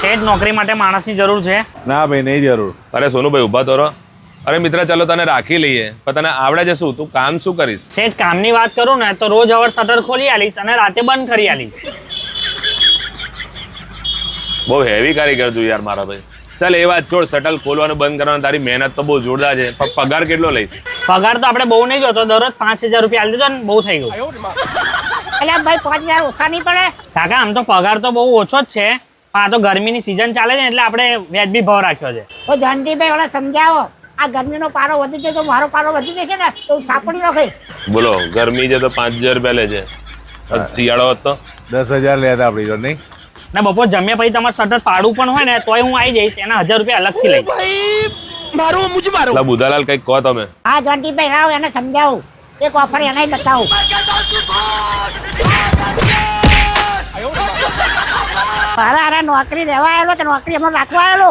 શેઠ નોકરી માટે માણસની જરૂર છે? ના ભાઈ નહીં જરૂર. અરે સોનુભાઈ ઊભા તો રહો. અરે મિત્ર ચાલો તને રાખી લઈએ, પણ તને આવડે છે શું? તું કામ શું કરીશ? શેઠ કામની વાત કરું ને તો રોજ અવર શટર ખોલી આલીશ અને રાતે બંધ કરી આલીશ. બહુ હેવી કારીગર તું યાર મારા ભાઈ. ચાલ એ વાત છોડ, શટલ ખોલવાનું બંધ કરવાનું, તારી મહેનત તો બહુ જોરદાર છે, પણ પગાર કેટલો લઈશ? પગાર તો આપણે બહુ નહીં જોતો, દરરોજ 5,000 રૂપિયા આલી દેજો ને બહુ થઈ ગયું. એટલે ભાઈ 5,000 ઓછા નહીં પડે? કાકા આમ તો પગાર તો બહુ ઓછો જ છે, પણ આ તો ગરમીની સિઝન ચાલે છે એટલે આપણે વ્યાજબી ભાવ રાખ્યો છે. તો જંટીભાઈ ઓલા સમજાવો, આ ગરમીનો પારો વધી જાય તો મારો પારો વધી જશે ને તો હું સાપડી નાખીશ. બોલો ગરમી છે તો 5,000 રૂપિયા લે છે, શિયાળો હતો 10,000 લેતા આપણી જોડે નહીં. ને બપોર જમ્યા પછી તમારે શટર પાડવું પણ હોય ને તોય હું આવી જઈશ, એના 1,000 રૂપિયા અલગથી લઈશ. બુધાલાલ કઈક કહો તમે. હા જંટીભાઈ લાવો એને સમજાવું, એક ઓફર એને બતાવું. મારા નોકરી લેવા આવેલો કે નોકરી હમણાં રાખવા આવેલો?